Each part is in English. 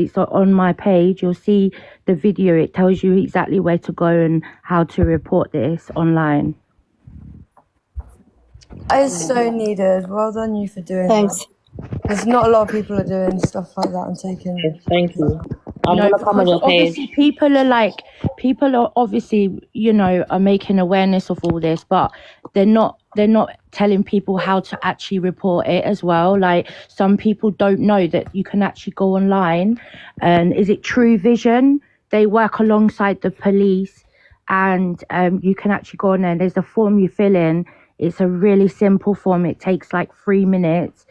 it's on my page. You'll see the video. It tells you exactly where to go and how to report this online. It's so needed. Well done you for doing that. There's not a lot of people are doing stuff like that and taking. Thank you. I'm gonna come on your page. Obviously people are obviously, you know, are making awareness of all this, but they're not telling people how to actually report it as well. Like, some people don't know that you can actually go online, and is it True Vision? They work alongside the police, and you can actually go on there. There's a form you fill in. It's a really simple form. It takes like 3 minutes,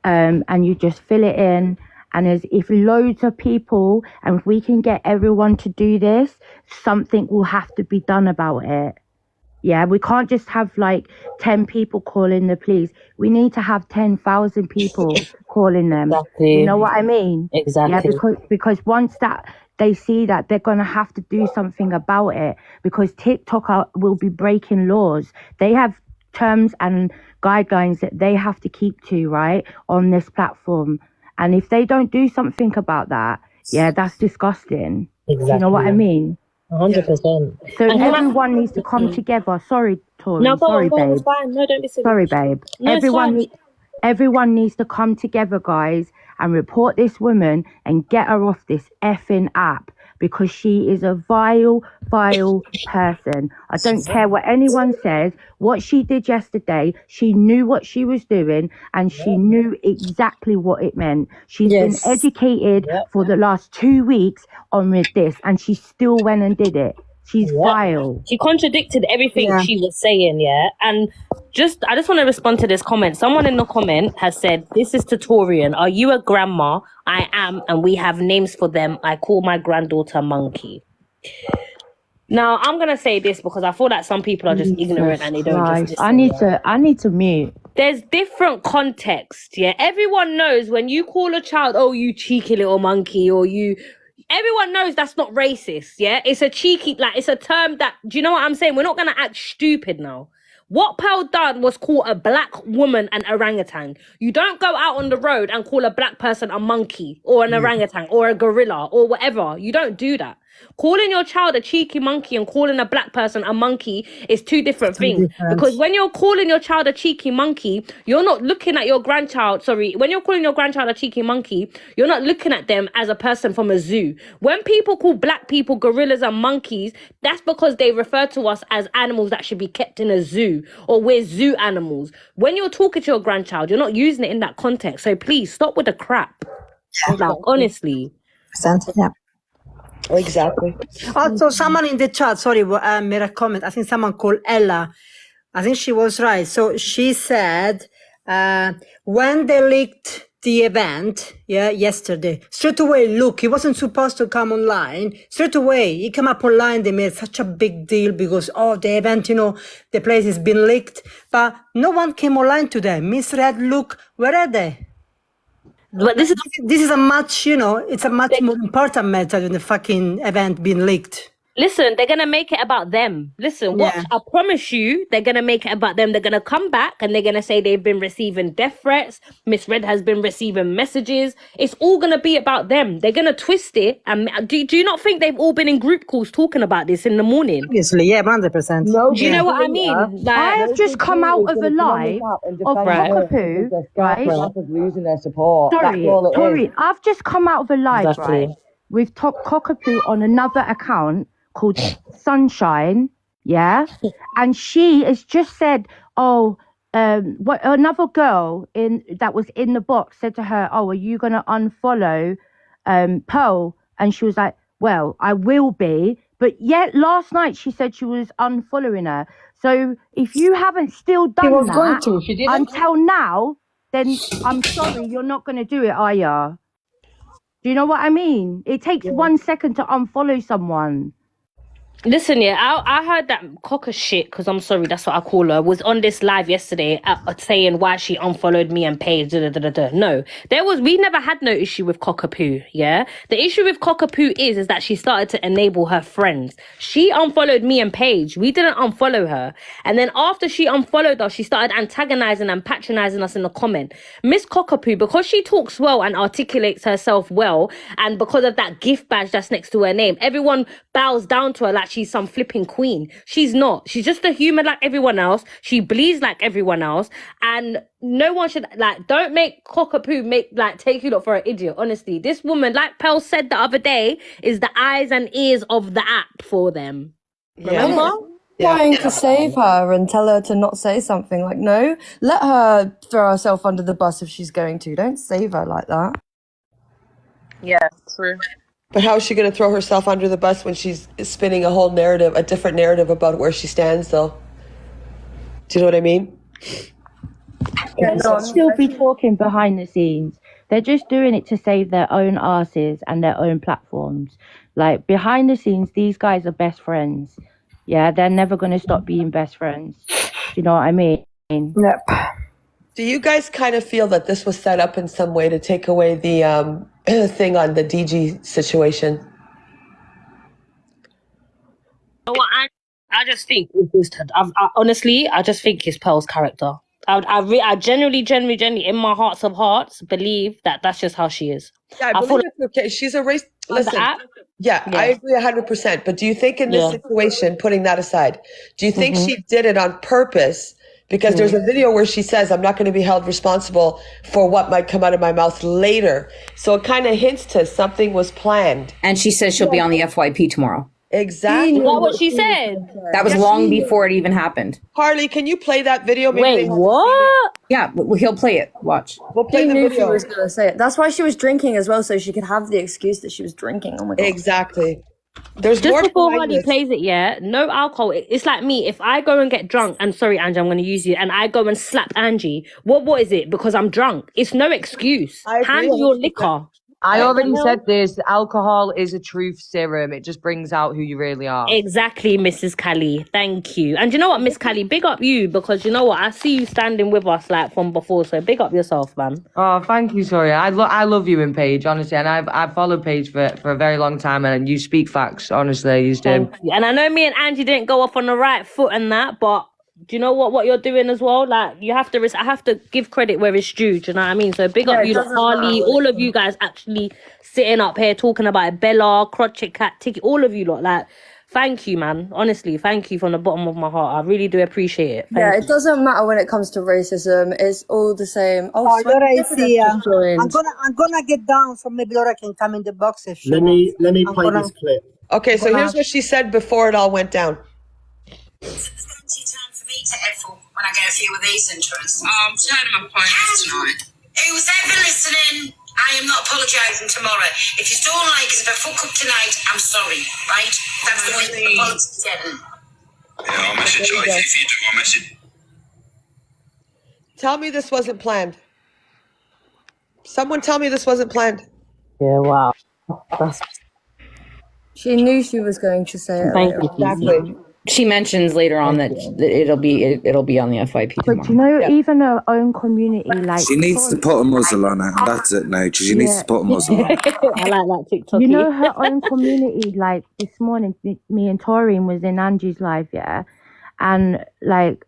and you just fill it in. And if loads of people, and if we can get everyone to do this, something will have to be done about it. Yeah, we can't just have like 10 people calling the police. We need to have 10,000 people calling them. Exactly. You know what I mean? Exactly. Yeah, because once that they see that, they're going to have to do something about it, because TikTok will be breaking laws. They have terms and guidelines that they have to keep to, right, on this platform. And if they don't do something about that, yeah, that's disgusting. Exactly. You know what I mean? 100%. So everyone needs to come together. Sorry, Tori. No, sorry, babe. It's fine. No, don't be silly. Sorry, babe. No, Everyone needs to come together, guys, and report this woman and get her off this effing app, because she is a vile person. I don't care what anyone says. What she did yesterday, she knew what she was doing, and she knew exactly what it meant. She's been educated for the last 2 weeks on with this, and she still went and did it. She's vile. She contradicted everything she was saying, and I just want to respond to this comment. Someone in the comment has said, "This is Tatorian. Are you a grandma? I am, and we have names for them. I call my granddaughter Monkey." Now, I'm gonna say this because I feel like some people are just ignorant and they don't just listen. I need to mute. There's different context, Everyone knows when you call a child, "Oh, you cheeky little monkey," or you. Everyone knows that's not racist, It's a cheeky, like, it's a term that, do you know what I'm saying? We're not going to act stupid now. What Pearl done was call a black woman an orangutan. You don't go out on the road and call a black person a monkey or an orangutan or a gorilla or whatever. You don't do that. Calling your child a cheeky monkey and calling a black person a monkey is two different things. Because when you're calling your child a cheeky monkey, you're not looking at your grandchild. When you're calling your grandchild a cheeky monkey, you're not looking at them as a person from a zoo. When people call black people gorillas and monkeys, that's because they refer to us as animals that should be kept in a zoo, or we're zoo animals. When you're talking to your grandchild, you're not using it in that context. So please stop with the crap. Like, honestly. Exactly. Also, someone in the chat, made a comment. I think someone called Ella. I think she was right. So she said, when they leaked the event, yesterday, straight away, look, he wasn't supposed to come online. Straight away, he came up online. They made such a big deal because, the event, the place has been leaked. But no one came online today. Miss Red, look, where are they? But this is a much, it's a much more important matter than the fucking event being leaked. Listen, they're going to make it about them. Listen, watch, I promise you, they're going to make it about them. They're going to come back and they're going to say they've been receiving death threats. Miss Red has been receiving messages. It's all going to be about them. They're going to twist it. And do you not think they've all been in group calls talking about this in the morning? Obviously, 100%. No, do you know what I mean? Like, I have just come out of a live of Cockapoo, right? Losing their support. Sorry, Tori, I've just come out of a live, right? With Cockapoo on another account called Sunshine, and she has just said, what another girl that was in the box said to her, are you gonna unfollow Pearl? And she was like, well, I will be, but yet last night she said she was unfollowing her. So if you haven't still done that until now, then I'm sorry, you're not gonna do it, are ya? Do you know what I mean? It takes 1 second to unfollow someone. Listen, yeah, I heard that cocker shit, because I'm sorry, that's what I call her, was on this live yesterday saying why she unfollowed me and Paige. No, we never had no issue with cockapoo, yeah? The issue with cockapoo is that she started to enable her friends. She unfollowed me and Paige. We didn't unfollow her. And then after she unfollowed us, she started antagonizing and patronizing us in the comment. Miss Cockapoo, because she talks well and articulates herself well, and because of that gift badge that's next to her name, everyone bows down to her like she's some flipping queen. She's not. She's just a human like everyone else. She bleeds like everyone else. And no one should, like, don't make Cockapoo take you lot for an idiot. Honestly, this woman, like Pearl said the other day, is the eyes and ears of the app for them. Remember? Trying to save her and tell her to not say something. Like, no, let her throw herself under the bus if she's going to. Don't save her like that. Yeah, true. But how is she going to throw herself under the bus when she's spinning a different narrative about where she stands, though? Do you know what I mean? Yeah, They'll still be talking behind the scenes. They're just doing it to save their own asses and their own platforms. Like, behind the scenes, these guys are best friends. Yeah, they're never going to stop being best friends. Do you know what I mean? Yep. Do you guys kind of feel that this was set up in some way to take away the thing on the DG situation? You know what, I just think honestly, I just think it's Pearl's character. I genuinely, in my hearts of hearts, believe that that's just how she is. Yeah, I believe it's okay. She's a race. Listen, yeah, I agree 100%. But do you think in this situation, putting that aside, do you think she did it on purpose? Because there's a video where she says, I'm not going to be held responsible for what might come out of my mouth later. So it kind of hints to something was planned. And she says she'll be on the FYP tomorrow. Exactly. Is that what she said? That was long before it even happened. Harley, can you play that video? Wait, what? Yeah, he'll play it. Watch. We'll play She the knew video. she was going to say it. That's why she was drinking as well, so she could have the excuse that she was drinking. Oh my God. Exactly. There's Just more before behind Harley this. plays it, no alcohol. It's like me. If I go and get drunk, and sorry, Angie, I'm going to use you, and I go and slap Angie, what is it? Because I'm drunk. It's no excuse. I agree. Hand your liquor. I already said this. Alcohol is a truth serum. It just brings out who you really are. Exactly, Mrs. Callie. Thank you. And you know what, Miss Callie, big up you, because you know what, I see you standing with us like from before, so big up yourself, man. Oh, thank you, sorry. I love you and Paige, honestly, and I've followed Paige for a very long time, and you speak facts, honestly, you do. Thank you. And I know me and Angie didn't go off on the right foot and that, but do you know what you're doing as well? Like, you have to, I have to give credit where it's due. Do you know what I mean? So big up you, Harley, all of you guys actually sitting up here talking about it. Bella, Crotchet Cat, Tiki, all of you lot. Like, thank you, man. Honestly, thank you from the bottom of my heart. I really do appreciate it. Thank you. It doesn't matter when it comes to racism. It's all the same. Oh, Laura is here. joined. I'm gonna get down, so maybe Laura can come in the box if she Let me play this clip. Okay, so here's what she said before it all went down. To Edford when I get a few of these interests. I'm turning my apologies tonight. Who's ever listening? I am not apologising tomorrow. If you still like us, if I fuck up tonight, I'm sorry, right? That's the way the apology's getting. Yeah, I'll message you. If you do, I'll message. Tell me this wasn't planned. Someone tell me this wasn't planned. Yeah, wow. She knew she was going to say it. Thank you. Exactly. She mentions later on that it'll be on the FYP tomorrow. But you know, even her own community, like She needs to put a muzzle on her. That's it now. She needs to put a muzzle on her. I like that TikTok. you know, her own community. Like this morning, me and Taurine was in Angie's live, and like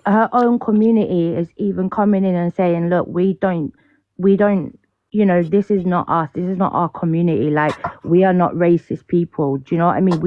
her own community is even coming in and saying, "Look, we don't, you know, this is not us. This is not our community. Like we are not racist people. Do you know what I mean?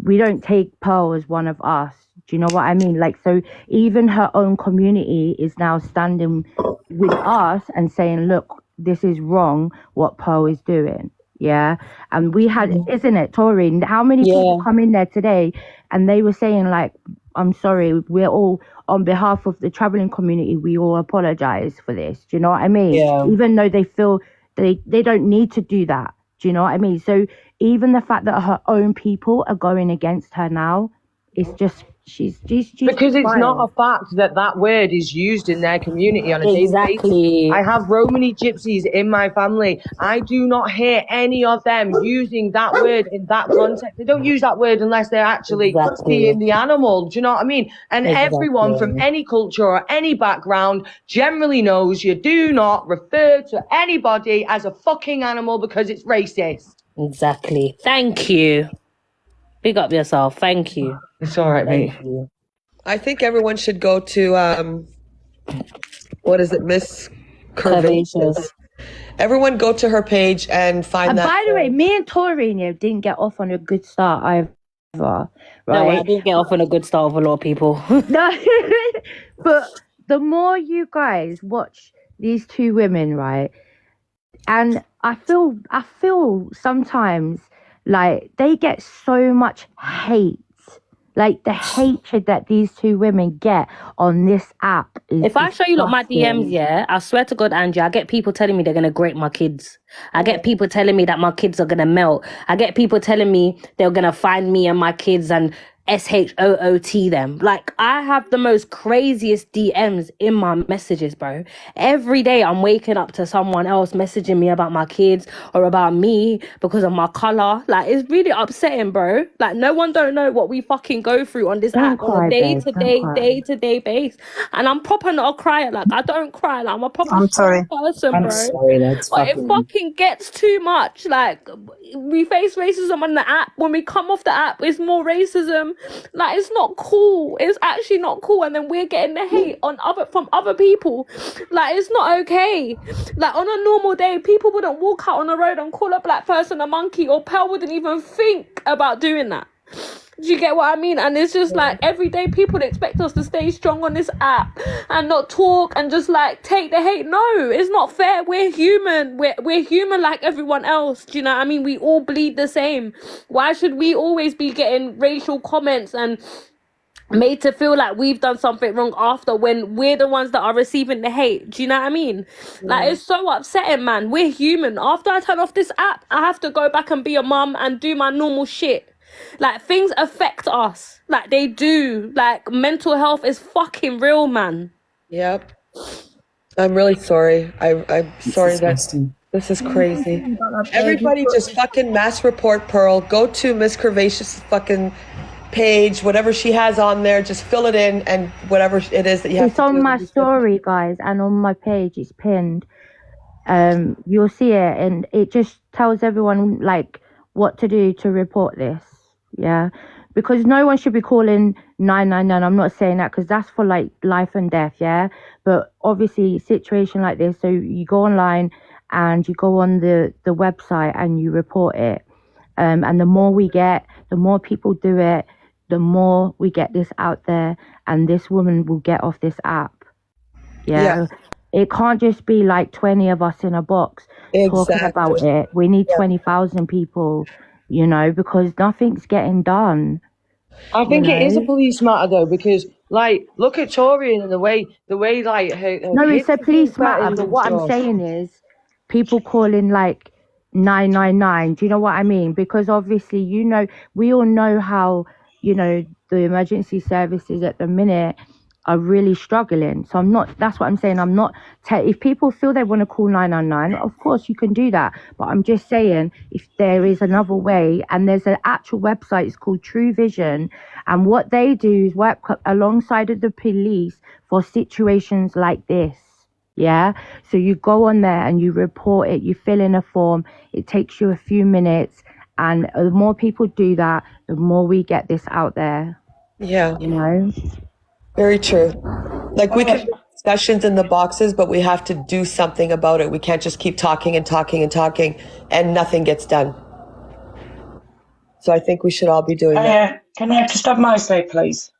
We don't take Pearl as one of us. Do you know what I mean? Like, so even her own community is now standing with us and saying, look, this is wrong what Pearl is doing. Yeah. And we had, isn't it, Taurine? How many people come in there today and they were saying, like, I'm sorry, we're all, on behalf of the traveling community, we all apologize for this. Do you know what I mean? Yeah. Even though they feel they don't need to do that. Do you know what I mean? So even the fact that her own people are going against her now it's just she's because it's not fine. a fact that word is used in their community on a daily Exactly. basis. I have Romani gypsies in my family. I do not hear any of them using that word in that context. They don't use that word unless they're actually seeing the animal. Do you know what I mean? And everyone from any culture or any background generally knows you do not refer to anybody as a fucking animal because it's racist. Exactly. Thank you. Big up yourself. Thank you. It's all right, mate. You. I think everyone should go to what is it, Miss Curvaceous? Everyone go to her page and find that. By the way, me and Taurine didn't get off on a good start either. Right? No, I didn't get off on a good start with a lot of people. No, but the more you guys watch these two women, right, and I feel sometimes like they get so much hate. Like the hatred that these two women get on this app is if I show you my disgusting. DMs, yeah, I swear to God, Angie, I get people telling me they're gonna grate my kids. I get people telling me that my kids are gonna melt. I get people telling me they're gonna find me and my kids and SHOOT them. Like, I have the most craziest DMs in my messages, bro. Every day I'm waking up to someone else messaging me about my kids or about me because of my color. Like, it's really upsetting, bro. Like, no one don't know what we fucking go through on this app on a day-to-day base. And I'm proper not a crier. Like, I don't cry. Like, I'm a proper person, bro. I'm sorry, that's But it fucking gets too much. Like, we face racism on the app. When we come off the app, it's more racism. Like, it's not cool. It's actually not cool. And then we're getting the hate from other people. Like, it's not okay. Like, on a normal day, people wouldn't walk out on the road and call a black person a monkey, or Pearl wouldn't even think about doing that. Do you get what I mean? And it's just like every day people expect us to stay strong on this app and not talk and just like take the hate. No, it's not fair. We're human. We're human like everyone else. Do you know what I mean? We all bleed the same. Why should we always be getting racial comments and made to feel like we've done something wrong after, when we're the ones that are receiving the hate? Do you know what I mean? Like, it's so upsetting, man. We're human. After I turn off this app, I have to go back and be a mum and do my normal shit. Like, things affect us. Like, they do. Like, mental health is fucking real, man. Yep. I'm really sorry. I'm sorry that this is crazy. Everybody just fucking mass report Pearl. Go to Miss Curvaceous fucking page, whatever she has on there, just fill it in, and whatever it is that you have It's to on do. my story, guys, and on my page it's pinned. You'll see it, and it just tells everyone like what to do to report this. Yeah, because no one should be calling 999. I'm not saying that because that's for like life and death. Yeah, but obviously situation like this, so you go online and you go on the website and you report it. And the more we get, the more people do it, the more we get this out there, and this woman will get off this app. Yeah. It can't just be like 20 of us in a box talking about it. We need 20,000 people, you know, because nothing's getting done. I think it is a police matter though, because like, look at Torian and the way like her no, it's a police matter, but what I'm saying is people calling like 999. Do you know what I mean? Because obviously, you know, we all know how, you know, the emergency services at the minute are really struggling. So that's what I'm saying. I'm not, if people feel they want to call 999, of course you can do that. But I'm just saying, if there is another way, and there's an actual website, it's called True Vision. And what they do is work alongside of the police for situations like this. Yeah. So you go on there and you report it, you fill in a form. It takes you a few minutes. And the more people do that, the more we get this out there. Yeah. You know? Very true. Like, we can have discussions in the boxes, but we have to do something about it. We can't just keep talking and talking and talking and nothing gets done. So I think we should all be doing that. Can I just have my say, please?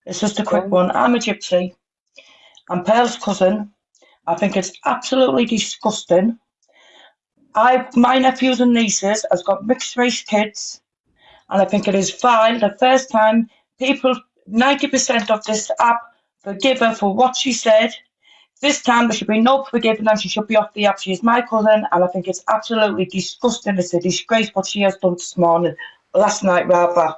It's just a quick one. I'm a gypsy. I'm Pearl's cousin. I think it's absolutely disgusting. My nephews and nieces has got mixed race kids, and I think it is fine. The first time 90% of this app forgive her for what she said. This time there should be no forgiving, and she should be off the app. She is my cousin, and I think it's absolutely disgusting. It's a disgrace what she has done last night rather.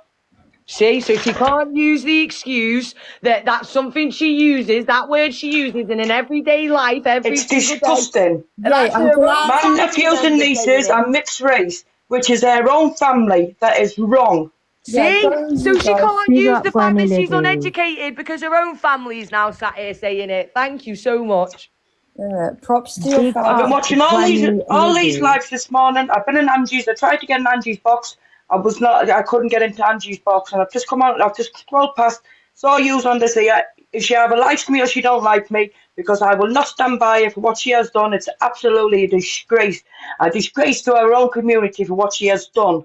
See, so she can't use the excuse that that's something she uses, that word she uses in an everyday life every It's single disgusting. day. That's I'm her own glad. My family nephews and member saying nieces it. are mixed race, which is their own family. That is wrong. Yeah, See? go So you she guys. can't Big use up the fact Granny that she's Liddy. uneducated because her own family's now sat here saying it. Thank you so much. Yeah, props to your Big I've been family. up watching all Granny these Liddy. lives this morning. I've been in Angie's. I tried to get in Angie's box. I couldn't get into Angie's box, and I've just come out. I've just scrolled past. Saw you on this here. If she either likes me or she don't like me, because I will not stand by her for what she has done. It's absolutely a disgrace to our own community for what she has done.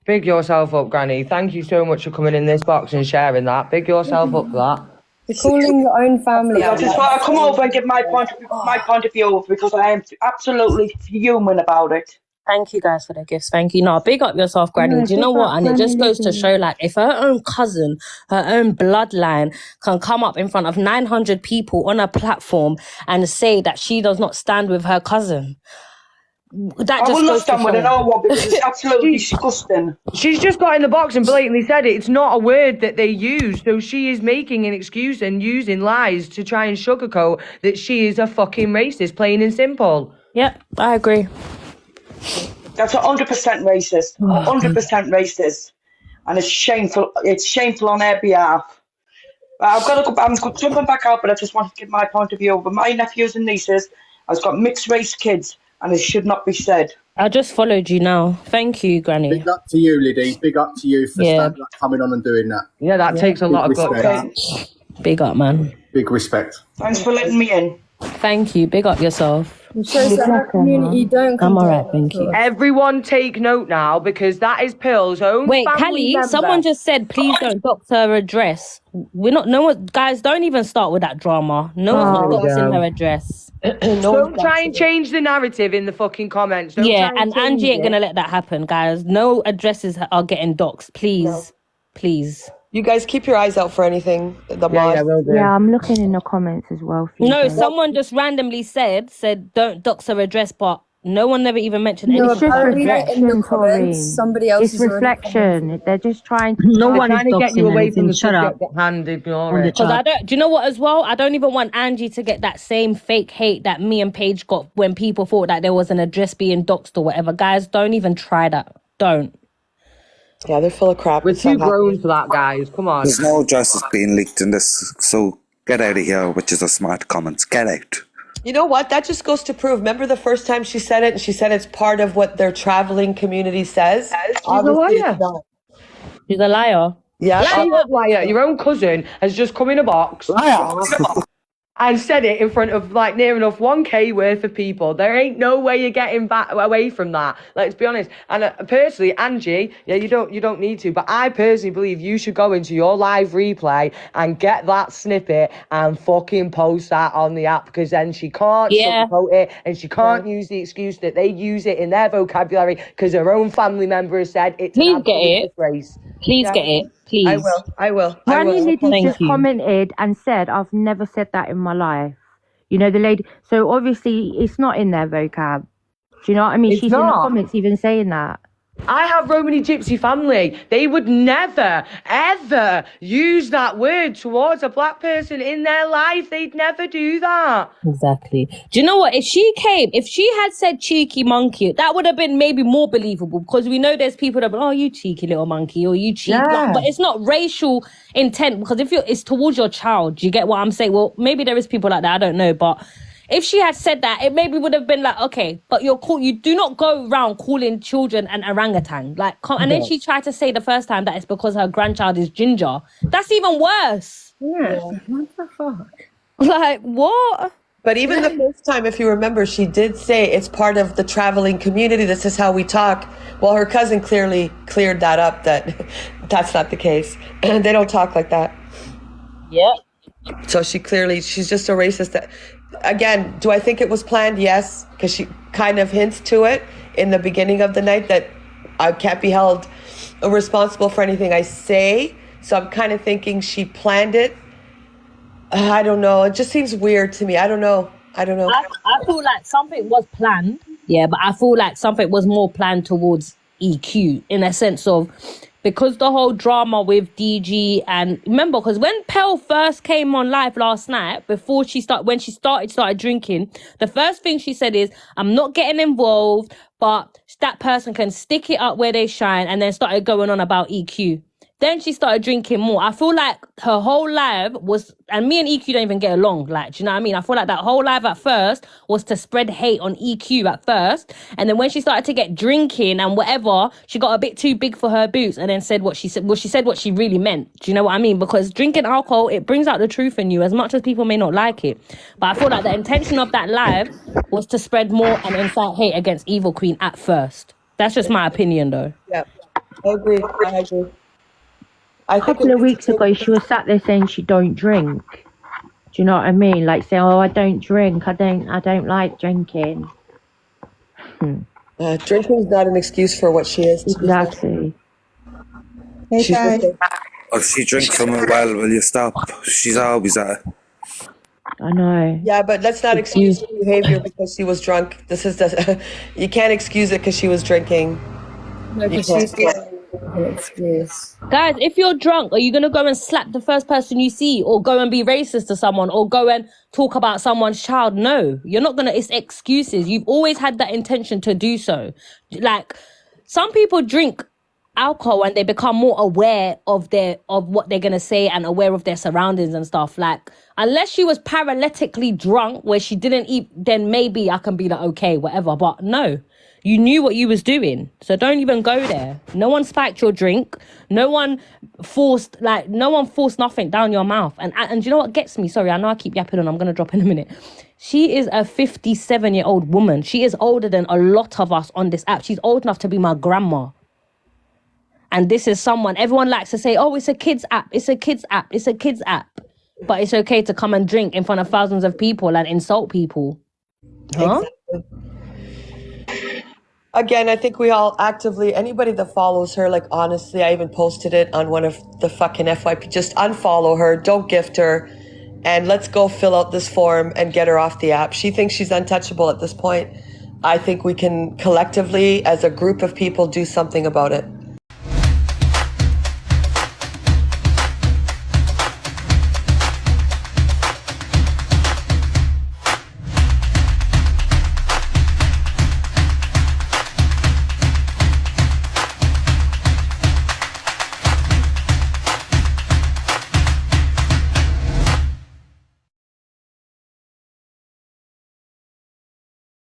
Big yourself up, Granny. Thank you so much for coming in this box and sharing that. Big yourself up for that. You're calling your own family I out. just want to come over and give my point of view because I am absolutely fuming about it. Thank you guys for the gifts. Thank you. No, big up yourself, Granny. No, Do you know big what? up And it Granny just goes to Liddy. show, like, if her own cousin, her own bloodline can come up in front of 900 people on a platform and say that she does not stand with her cousin, that I just will not goes to stand with show. an old one because it's absolutely disgusting. She's just got in the box and blatantly said it. It's not a word that they use. So she is making an excuse and using lies to try and sugarcoat that she is a fucking racist, plain and simple. Yep, I agree. That's 100% racist. 100% racist. And it's shameful. It's shameful on their behalf. But I've got to go. I'm jumping back out, but I just want to give my point of view. But my nephews and nieces has got mixed race kids, and it should not be said. I just followed you now. Thank you, Granny. Big up to you, Liddy. Big up to you for coming on and doing that. Yeah, that takes a lot of guts. Okay. Big up, man. Big respect. Thanks for letting me in. Thank you. Big up yourself. It shows that our community don't I'm condone alright, it, thank of you. course. Everyone take note now because that is Pearl's own Wait, family Callie, member. someone just said, please don't dox her address. We're not, no one, guys, don't even start with that drama. No one's not doxing her address. Don't try and change the narrative in the fucking comments. Don't Yeah, try and change Angie ain't it. gonna let that happen, guys. No addresses are getting doxed. Please. Please. You guys keep your eyes out for anything. The mods. Yeah, I'm looking in the comments as well. For you No, guys. someone just randomly said don't dox her address, but no one never even mentioned No, anything about apparently address. in the comments, somebody else It's has already reflection. They're just trying to. No find- one is to get you doxing away from anything. the Shut up. subject at hand. Ignore On the it. Because I don't, do you know what as well? I don't even want Angie to get that same fake hate that me and Paige got when people thought that there was an address being doxed or whatever. Guys, don't even try that. Don't. Yeah, they're full of crap. We're It's too not grown for that, guys. Come on. There's no justice being leaked in this, so get out of here, which is a smart comment. Get out. You know what? That just goes to prove. Remember the first time she said it, and she said it's part of what their traveling community says. Obviously, it's not. She's a liar. Yeah, Liar. Your own cousin has just come in a box. And said it in front of like near enough 1K worth of people. There ain't no way you're getting back away from that. Let's be honest. And personally, Angie, yeah, you don't need to, but I personally believe you should go into your live replay and get that snippet and fucking post that on the app, because then she can't sugarcoat it and she can't use the excuse that they use it in their vocabulary because her own family member has said it's Please an get absolute it. disgrace. Please get it. Please. I will. Granny Liddy Thank just you. commented and said, I've never said that in my life. You know, the lady. So obviously it's not in their vocab. Do you know what I mean? It's She's in the not. comments even saying that. I have Romani Gypsy family. They would never, ever use that word towards a black person in their life. They'd never do that. Exactly. Do you know what? If she had said cheeky monkey, that would have been maybe more believable, because we know there's people that be, oh, you cheeky little monkey, or you cheeky. Yeah. But it's not racial intent, because it's towards your child. Do you get what I'm saying? Well, maybe there is people like that. I don't know. But if she had said that, it maybe would have been like, okay, but you do not go around calling children an orangutan. Like, and then she tried to say the first time that it's because her grandchild is ginger. That's even worse. Yeah. What the fuck? Like, what? But even the first time, if you remember, she did say it's part of the traveling community. This is how we talk. Well, her cousin clearly cleared that up, that that's not the case. They don't talk like that. Yeah. So she's just a racist. Again, do I think it was planned? Yes, because she kind of hints to it in the beginning of the night that I can't be held responsible for anything I say. So I'm kind of thinking she planned it. I don't know. It just seems weird to me. I don't know. I feel like something was planned. Yeah, but I feel like something was more planned towards EQ, in a sense of because the whole drama with DG, and remember, because when Pell first came on live last night, before when she started drinking, the first thing she said is, I'm not getting involved, but that person can stick it up where they shine, and then started going on about EQ. Then she started drinking more. I feel like her whole live was, and me and EQ don't even get along. Like, do you know what I mean? I feel like that whole live at first was to spread hate on EQ at first. And then when she started to get drinking and whatever, she got a bit too big for her boots and then said what she said. Well, she said what she really meant. Do you know what I mean? Because drinking alcohol, it brings out the truth in you, as much as people may not like it. But I feel like the intention of that live was to spread more and incite hate against Evil Queen at first. That's just my opinion, though. Yeah, I agree. A couple of weeks ago, she was sat there saying she don't drink. Do you know what I mean? Like saying, "Oh, I don't drink. I don't like drinking." Drinking is not an excuse for what she is. Exactly. Hey, guys. Or if she drinks from a well, will you stop? She's always at it. I know. Yeah, but let's not excuse her behavior because she was drunk. You can't excuse it because she was drinking. No, because she's an excuse. Guys, if you're drunk, are you going to go and slap the first person you see, or go and be racist to someone, or go and talk about someone's child? No, you're not going to. It's excuses. You've always had that intention to do so. Like, some people drink alcohol and they become more aware of what they're going to say and aware of their surroundings and stuff. Like, unless she was paralytically drunk where she didn't eat, then maybe I can be like, okay, whatever. But no. You knew what you was doing, so don't even go there. No one spiked your drink. No one forced nothing down your mouth. And do you know what gets me? Sorry, I know I keep yapping on. I'm going to drop in a minute. She is a 57-year-old woman. She is older than a lot of us on this app. She's old enough to be my grandma. And this is someone, everyone likes to say, oh, it's a kid's app. It's a kid's app. It's a kid's app. But it's okay to come and drink in front of thousands of people and insult people. Huh? Exactly. Again, I think we all actively, anybody that follows her, like, honestly, I even posted it on one of the fucking FYP, just unfollow her, don't gift her, and let's go fill out this form and get her off the app. She thinks she's untouchable at this point. I think we can collectively, as a group of people, do something about it.